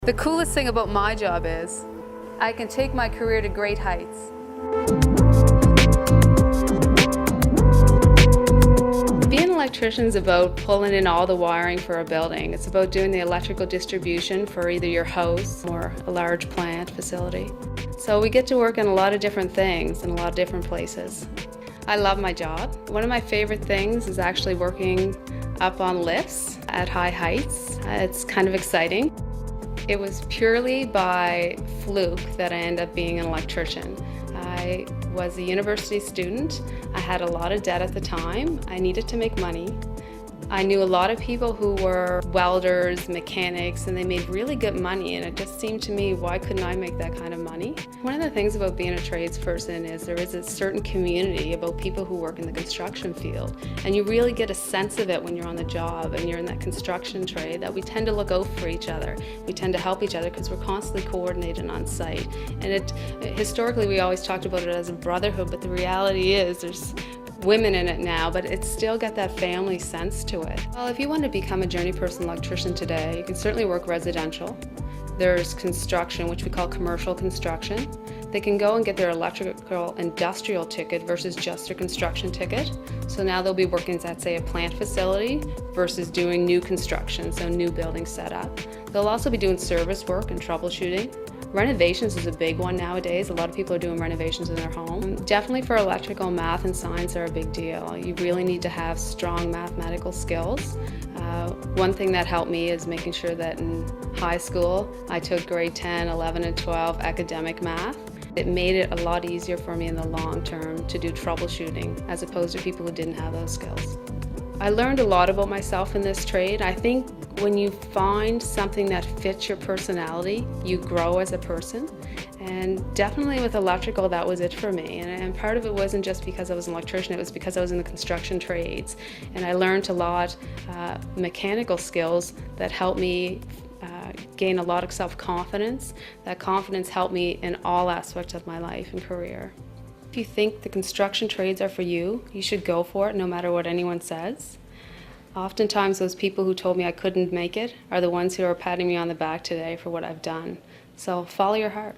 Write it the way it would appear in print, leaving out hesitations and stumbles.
The coolest thing about my job is I can take my career to great heights. Being an electrician is about pulling in all the wiring for a building. It's about doing the electrical distribution for either your house or a large plant facility. So we get to work in a lot of different things in a lot of different places. I love my job. One of my favorite things is actually working up on lifts at high heights. It's kind of exciting. It was purely by fluke that I ended up being an electrician. I was a university student. I had a lot of debt at the time. I needed to make money. I knew a lot of people who were welders, mechanics, and they made really good money, and it just seemed to me, why couldn't I make that kind of money? One of the things about being a tradesperson is there is a certain community about people who work in the construction field, and you really get a sense of it when you're on the job and you're in that construction trade, that we tend to look out for each other. We tend to help each other because we're constantly coordinated on site. And historically we always talked about it as a brotherhood, but the reality is there's women in it now, but it's still got that family sense to it. Well, if you want to become a journey person electrician today, you can certainly work residential. There's construction, which we call commercial construction. They can go and get their electrical industrial ticket versus just their construction ticket. So now they'll be working at, say, a plant facility versus doing new construction, so new building setup. They'll also be doing service work and troubleshooting. Renovations is a big one nowadays. A lot of people are doing renovations in their home. Definitely for electrical, math and science are a big deal. You really need to have strong mathematical skills. One thing that helped me is making sure that in high school I took grade 10, 11 and 12 academic math. It made it a lot easier for me in the long term to do troubleshooting as opposed to people who didn't have those skills. I learned a lot about myself in this trade. I think when you find something that fits your personality, you grow as a person. And definitely with electrical, that was it for me. And part of it wasn't just because I was an electrician, it was because I was in the construction trades. And I learned a lot mechanical skills that helped me gain a lot of self-confidence. That confidence helped me in all aspects of my life and career. If you think the construction trades are for you, you should go for it no matter what anyone says. Oftentimes those people who told me I couldn't make it are the ones who are patting me on the back today for what I've done. So follow your heart.